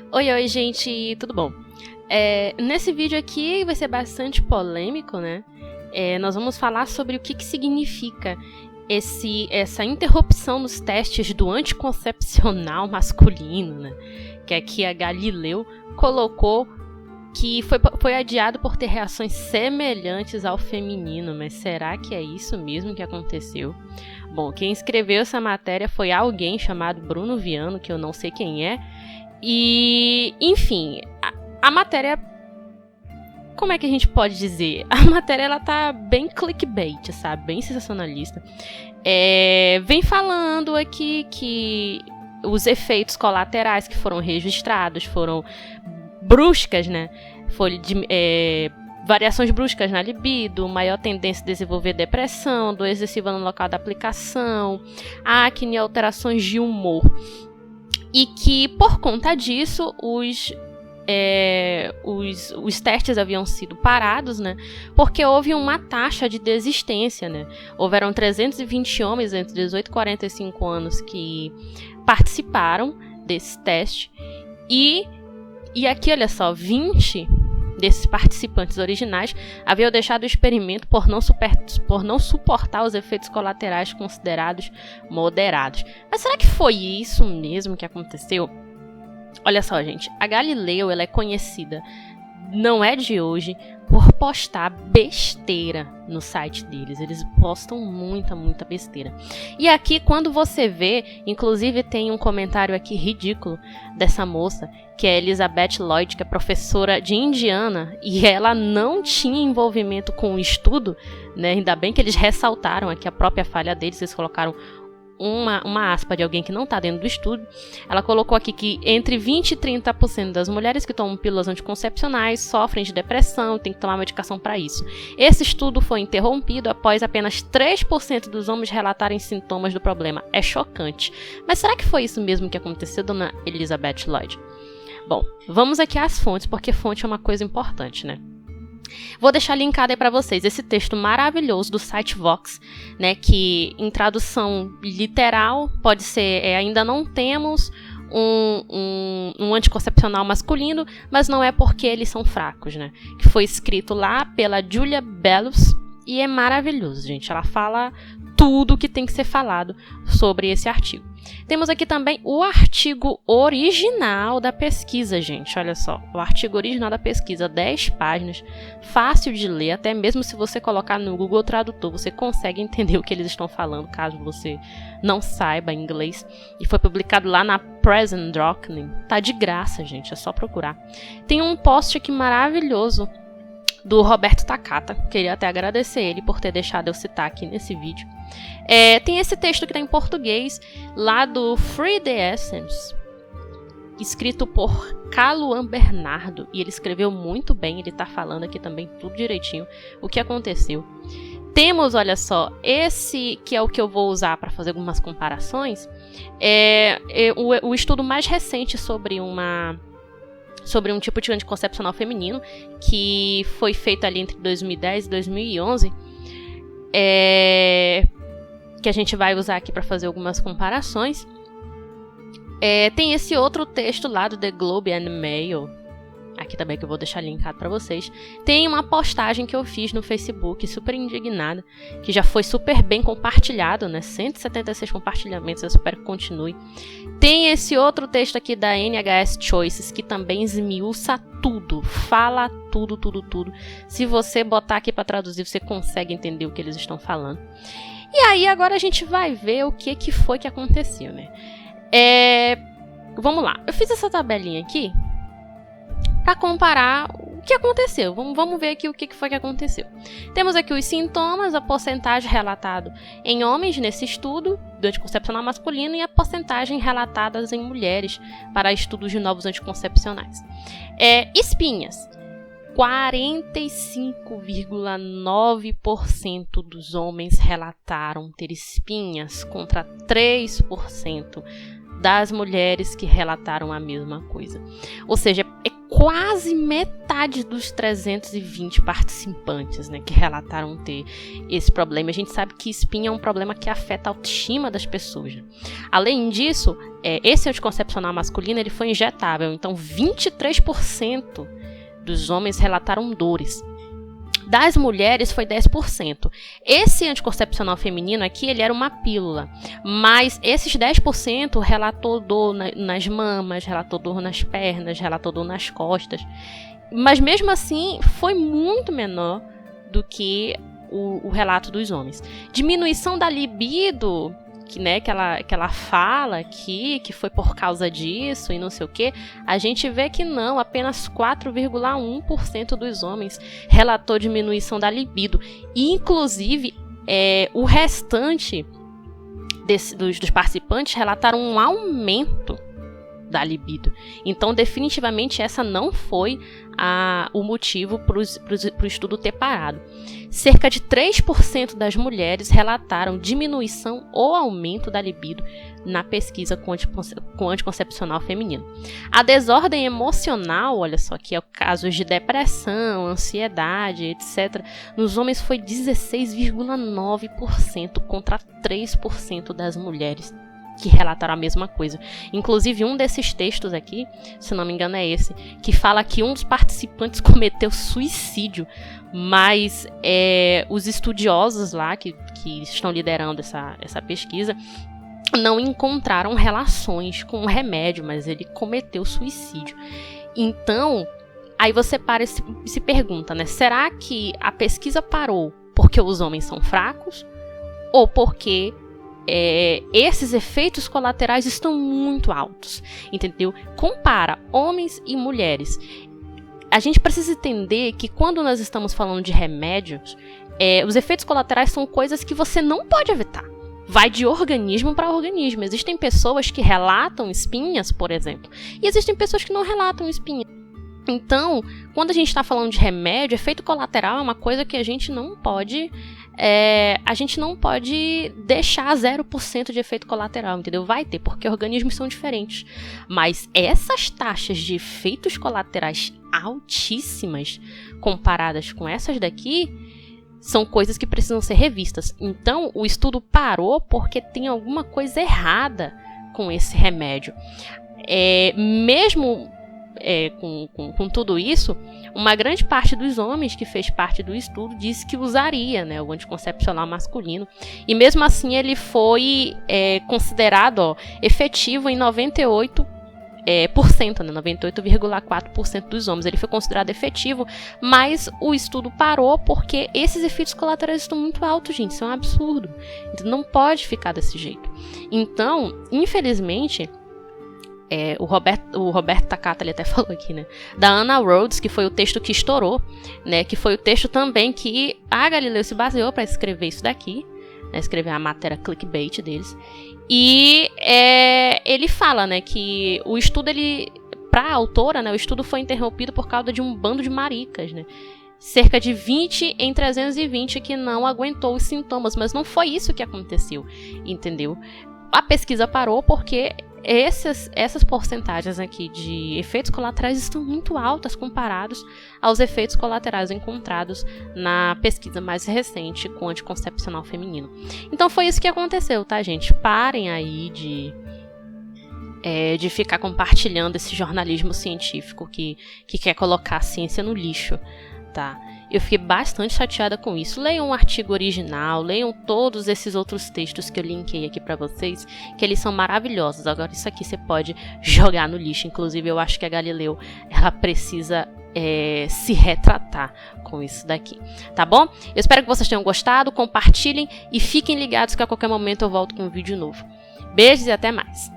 Oi, gente, tudo bom? Nesse vídeo aqui vai ser bastante polêmico, né? Nós vamos falar sobre o que significa essa interrupção nos testes do anticoncepcional masculino, né? Que aqui a Galileu colocou que foi adiado por ter reações semelhantes ao feminino, mas será que é isso mesmo que aconteceu? Bom, quem escreveu essa matéria foi alguém chamado Bruno Viano, que eu não sei quem é, e, enfim, a matéria, como é que a gente pode dizer? A matéria, ela tá bem clickbait, sabe? Bem sensacionalista. Vem falando aqui que os efeitos colaterais que foram registrados foram bruscas, né? Variações bruscas na libido, maior tendência a desenvolver depressão, dor excessiva no local da aplicação, acne, alterações de humor. E que, por conta disso, os testes haviam sido parados, né? Porque houve uma taxa de desistência, né? Houveram 320 homens entre 18 e 45 anos que participaram desse teste. E aqui, olha só, 20 desses participantes originais haviam deixado o experimento por não suportar os efeitos colaterais considerados moderados. Mas será que foi isso mesmo que aconteceu? Olha só, gente, a Galileu, ela é conhecida, não é de hoje, por postar besteira no site deles. Eles postam muita besteira. E aqui, quando você vê, inclusive tem um comentário aqui ridículo dessa moça, que é Elizabeth Lloyd, que é professora de Indiana, e ela não tinha envolvimento com o estudo, né? Ainda bem que eles ressaltaram aqui a própria falha deles, eles colocaram uma aspa de alguém que não está dentro do estudo. Ela colocou aqui que entre 20% e 30% das mulheres que tomam pílulas anticoncepcionais sofrem de depressão e tem que tomar medicação para isso. Esse estudo foi interrompido após apenas 3% dos homens relatarem sintomas do problema. É chocante. Mas será que foi isso mesmo que aconteceu, dona Elizabeth Lloyd? Bom, vamos aqui às fontes, porque fonte é uma coisa importante, né? Vou deixar linkado aí para vocês esse texto maravilhoso do site Vox, né, que em tradução literal pode ser ainda não temos um anticoncepcional masculino, mas não é porque eles são fracos, né? Que foi escrito lá pela Julia Bellows e é maravilhoso, gente. Ela fala tudo o que tem que ser falado sobre esse artigo. Temos aqui também o artigo original da pesquisa, gente. Olha só, o artigo original da pesquisa, 10 páginas, fácil de ler, até mesmo se você colocar no Google Tradutor, você consegue entender o que eles estão falando, caso você não saiba inglês. E foi publicado lá na Present Doctrine. Tá de graça, gente, é só procurar. Tem um post aqui maravilhoso do Roberto Takata. Queria até agradecer ele por ter deixado eu citar aqui nesse vídeo. Tem esse texto que está em português, lá do Free the Essence, escrito por Caluan Bernardo, e ele escreveu muito bem, ele está falando aqui também tudo direitinho, o que aconteceu. Temos, olha só, esse que é o que eu vou usar para fazer algumas comparações, o estudo mais recente sobre um tipo de anticoncepcional feminino, que foi feito ali entre 2010 e 2011, que a gente vai usar aqui para fazer algumas comparações. Tem esse outro texto lá do The Globe and Mail, aqui também que eu vou deixar linkado para vocês. Tem uma postagem que eu fiz no Facebook, super indignada, que já foi super bem compartilhado, né? 176 compartilhamentos, eu espero que continue. Tem esse outro texto aqui da NHS Choices, que também esmiuça tudo, fala tudo. Se você botar aqui para traduzir, você consegue entender o que eles estão falando. E aí, agora a gente vai ver o que foi que aconteceu, né? Vamos lá, eu fiz essa tabelinha aqui para comparar o que aconteceu. Vamos ver aqui o que foi que aconteceu. Temos aqui os sintomas, a porcentagem relatada em homens nesse estudo do anticoncepcional masculino e a porcentagem relatada em mulheres para estudos de novos anticoncepcionais. Espinhas. 45,9% dos homens relataram ter espinhas contra 3% das mulheres que relataram a mesma coisa. Ou seja, é quase metade dos 320 participantes, né, que relataram ter esse problema. A gente sabe que espinha é um problema que afeta a autoestima das pessoas, né? Além disso, esse anticoncepcional masculino ele foi injetável, então 23% dos homens relataram dores. Das mulheres foi 10%. Esse anticoncepcional feminino aqui, ele era uma pílula, mas esses 10% relatou dor nas mamas, relatou dor nas pernas, relatou dor nas costas, mas mesmo assim foi muito menor do que o relato dos homens. Diminuição da libido, que ela fala aqui, que foi por causa disso e não sei o que, a gente vê que não, apenas 4,1% dos homens relatou diminuição da libido. E, inclusive, o restante dos participantes relataram um aumento da libido. Então, definitivamente, essa não foi o motivo para o estudo ter parado. Cerca de 3% das mulheres relataram diminuição ou aumento da libido na pesquisa com anticoncepcional feminino. A desordem emocional, olha só, que é o caso de depressão, ansiedade, etc., nos homens foi 16,9% contra 3% das mulheres que relataram a mesma coisa. Inclusive, um desses textos aqui, se não me engano é esse, que fala que um dos participantes cometeu suicídio, mas os estudiosos lá, que estão liderando essa pesquisa, não encontraram relações com o remédio, mas ele cometeu suicídio. Então, aí você para e se pergunta, né? Será que a pesquisa parou porque os homens são fracos? Ou porque esses efeitos colaterais estão muito altos, entendeu? Compara homens e mulheres. A gente precisa entender que quando nós estamos falando de remédios, os efeitos colaterais são coisas que você não pode evitar. Vai de organismo para organismo. Existem pessoas que relatam espinhas, por exemplo, e existem pessoas que não relatam espinhas. Então, quando a gente está falando de remédio, efeito colateral é uma coisa que a gente não pode deixar 0% de efeito colateral, entendeu? Vai ter, porque organismos são diferentes. Mas essas taxas de efeitos colaterais altíssimas, comparadas com essas daqui, são coisas que precisam ser revistas. Então, o estudo parou porque tem alguma coisa errada com esse remédio. Mesmo com tudo isso, uma grande parte dos homens que fez parte do estudo disse que usaria, né, o anticoncepcional masculino, e mesmo assim ele foi considerado efetivo em 98%, né, 98,4% dos homens. Ele foi considerado efetivo, mas o estudo parou porque esses efeitos colaterais estão muito altos, gente, isso é um absurdo, então, não pode ficar desse jeito. Então, infelizmente, o Roberto Takata ele até falou aqui, né, da Anna Rhodes, que foi o texto que estourou, né, que foi o texto também que a Galileu se baseou para escrever isso daqui, né, escrever a matéria clickbait deles. E ele fala, né, que o estudo, para a autora, né, o estudo foi interrompido por causa de um bando de maricas, né, cerca de 20 em 320 que não aguentou os sintomas, mas não foi isso que aconteceu, entendeu? A pesquisa parou porque essas porcentagens aqui de efeitos colaterais estão muito altas comparados aos efeitos colaterais encontrados na pesquisa mais recente com anticoncepcional feminino. Então foi isso que aconteceu, tá, gente? Parem aí de ficar compartilhando esse jornalismo científico que quer colocar a ciência no lixo, tá? Eu fiquei bastante chateada com isso. Leiam o artigo original, leiam todos esses outros textos que eu linkei aqui pra vocês, que eles são maravilhosos. Agora, isso aqui você pode jogar no lixo. Inclusive, eu acho que a Galileu, ela precisa se retratar com isso daqui, tá bom? Eu espero que vocês tenham gostado, compartilhem e fiquem ligados que a qualquer momento eu volto com um vídeo novo. Beijos e até mais!